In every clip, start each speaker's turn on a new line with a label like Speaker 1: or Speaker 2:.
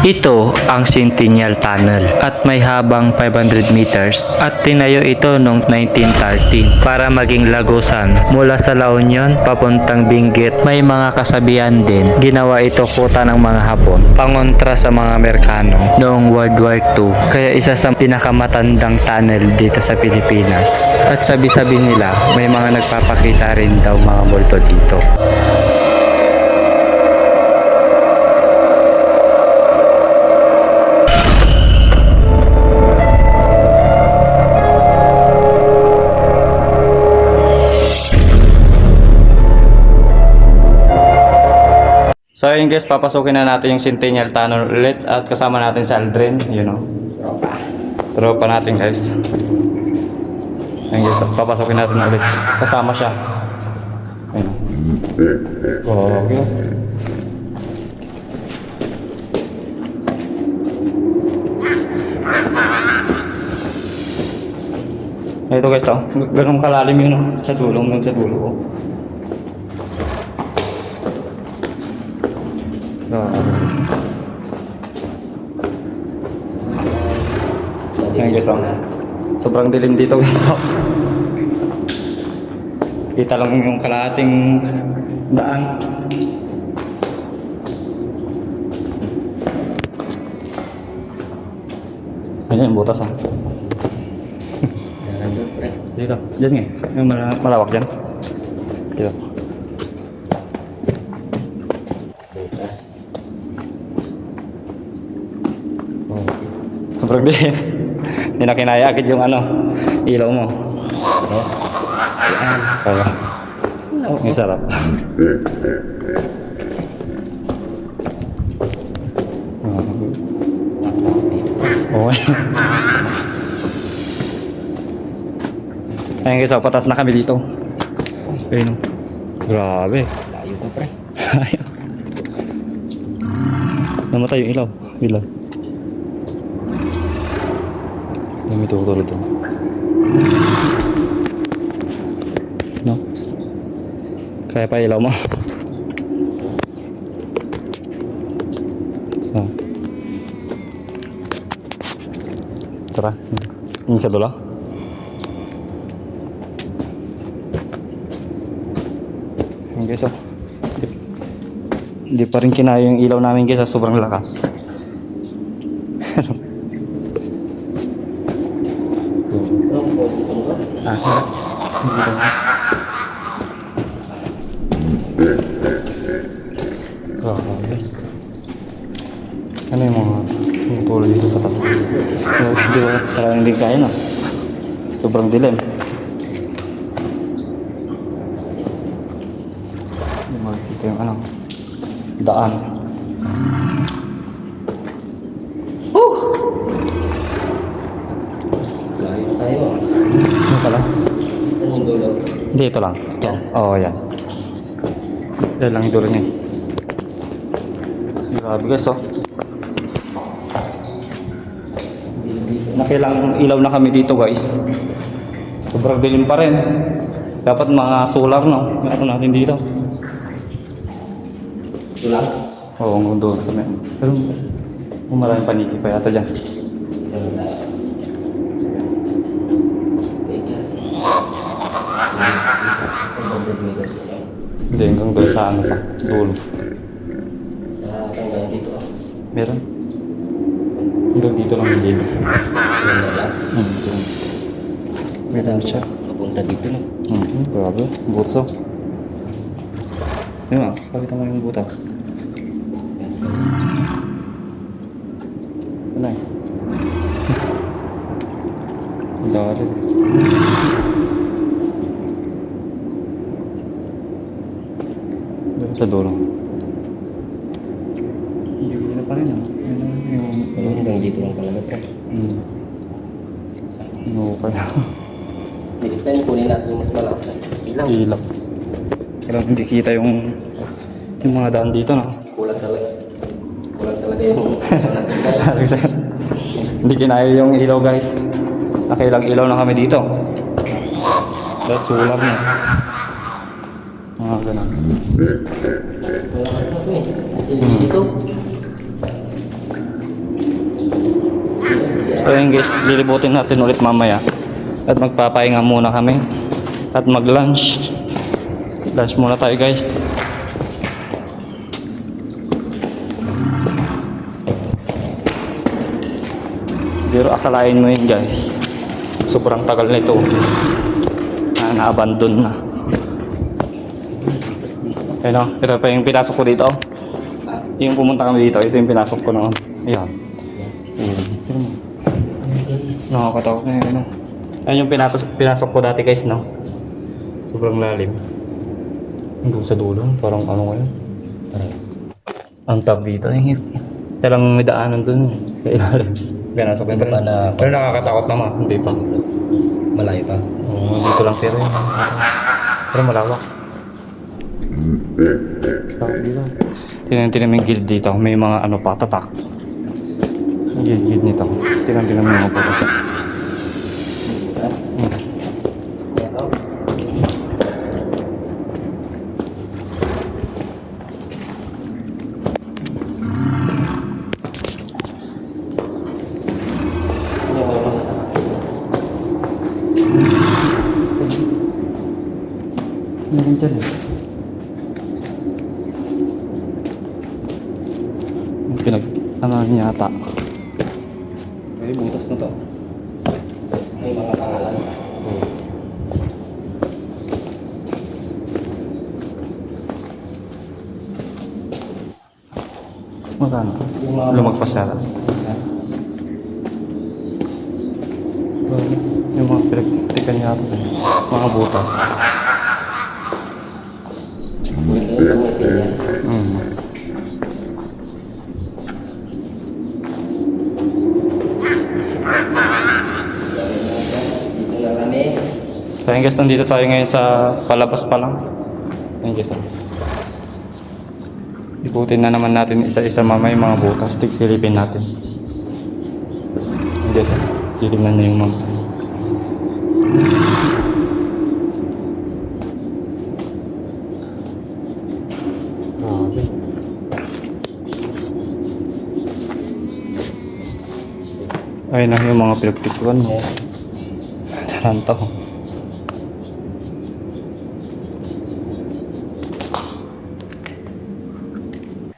Speaker 1: Ito ang Centennial Tunnel at may habang 500 meters at tinayo ito noong 1913 para maging lagusan mula sa La Union papuntang Benguet. May mga kasabihan din, ginawa ito kuta ng mga Hapon pangontra sa mga Amerikano noong World War II, kaya isa sa pinakamatandang tunnel dito sa Pilipinas. At sabi-sabi nila may mga nagpapakita rin daw mga multo dito. So ayun guys, papasukin na natin yung Centennial Tunnel ulit at kasama natin si Aldrin, Tropa natin guys. Ayun guys, papasukin natin ulit. Kasama siya. Ayun. Oh, okay. Ito guys, ganun kalalim yun sa dulo, hanggang sa dulo. Ayan guys, sobrang dilim dito guys. Kita lang yung kalahating daan. Ayan, butas dito, dyan nga, yung malawak dyan. Dito. Sobrang dilim. Hindi na kinaya agad yung ilaw mo. Sarap. Ang sarap. Okay. Ayun guys, patas na kami dito. Ayun. Grabe.
Speaker 2: Layo ko pre.
Speaker 1: Namatay yung ilaw. Ilaw. May tutulog doon. No? Kaya pa ilaw mo. Oh. Tara. Yung sa dulo. Yung guys, hindi pa rin kinaya yung ilaw namin guys, sobrang lakas. Ano yung mga pulo dito sa taas? Hindi ba talagang hindi kaya na? Sobrang dilim. Ito yung daan.
Speaker 2: Layo tayo.
Speaker 1: Ano pala?
Speaker 2: Saan yung dulo?
Speaker 1: Dito lang.
Speaker 2: Yan.
Speaker 1: Oo, yan. Yan lang yung dulo niya. Grabe guys, Nakilang ilaw na kami dito guys. Sobrang dilim pa rin. Dapat mga solar meron natin dito.
Speaker 2: Ito lang?
Speaker 1: Oo, hanggang doon sa may. Pero maraming paniki pa yata dyan. Hindi, hanggang doon sa pa. Dulo.
Speaker 2: Hanggang dito
Speaker 1: Meron. Hanggang dito lang yung dito. Dito. Meron siya.
Speaker 2: Papunta dito na.
Speaker 1: Grabe. Burso. Yun pakita mo yung butas. Ano Dali. Doon sa dulo. Hindi na pa rin
Speaker 2: Hanggang dito lang pala pre.
Speaker 1: No, kaya.
Speaker 2: Next time kunin natin yung mas malakas na ilaw.
Speaker 1: Ilaw. Pero hindi kita yung mga daan dito
Speaker 2: Kulang talaga. Kulang talaga yung
Speaker 1: Hindi kinaya yung ilaw guys. Nakilang ilaw na kami dito. Dahil sulam na. Mga ganun.
Speaker 2: malakas na ito eh. Dito.
Speaker 1: So yun guys, lilibutin natin ulit mamaya. At magpapahinga muna kami. At mag-lunch. Lunch muna tayo guys. Pero akalain mo yun guys. Sobrang tagal na ito. Na-abandon na. Ayun o, pero pa yung pinasok ko dito. Yung pumunta kami dito, ito yung pinasok ko noon. Ayan. Nakakatakot na yun. Ayun yung pinasok ko dati guys, no? Sobrang lalim. Hanggang sa dulo, parang ano ngayon. Ang tab dito. Talang may daanan dun sa ilalim. Pinasok ko yun. Pero nakakatakot naman. Hindi pa.
Speaker 2: Malayo pa.
Speaker 1: Oo, dito lang pero yun. Pero malawak. Tingnan mo yung gilid dito. May mga ano pa, tatak. Gilid nito. Tingnan mo yung mga putas. Meron dyan eh. Ano niya ata.
Speaker 2: May butas na to. May mga pangalan.
Speaker 1: Magkano? Lumagpas yata. Yung mga pinagtikan niya ata. Mga butas.
Speaker 2: Ito may sinya. Dito na kami.
Speaker 1: So ayun guys, nandito tayo ngayon sa palabas pa lang. Ayun guys. Ikutin na naman natin isa-isa mamaya yung mga butas. Silipin natin. Ayun guys, titignan na yung mga. Ayun na yung mga pinagtikuan mo. Taranto.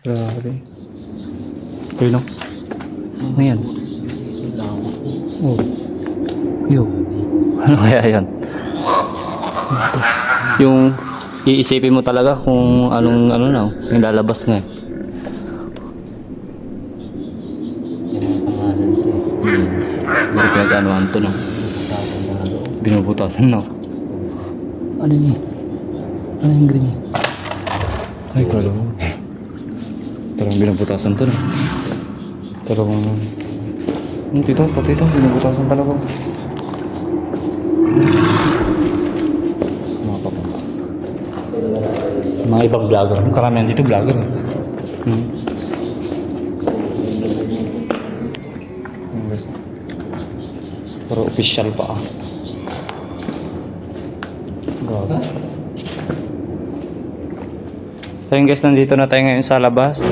Speaker 1: Grabe. Ayun o. Ano yan? Oh. Yo. Ano kaya yan? Yung iisipin mo talaga kung anong ano na, yung lalabas nga. Hindi pinag-anuhan to, no? Binubutasan, no? Ano yun? Ano yung green? Ay, kala mo. Talagang binubutasan to, no? Talagang... Dito, pati ito. Binubutasan talaga. Mga papunta. Mga ibang vlogger. Karamihan dito vlogger. Pero official pa ah. Grabe. So yun guys, nandito na tayo ngayon sa labas.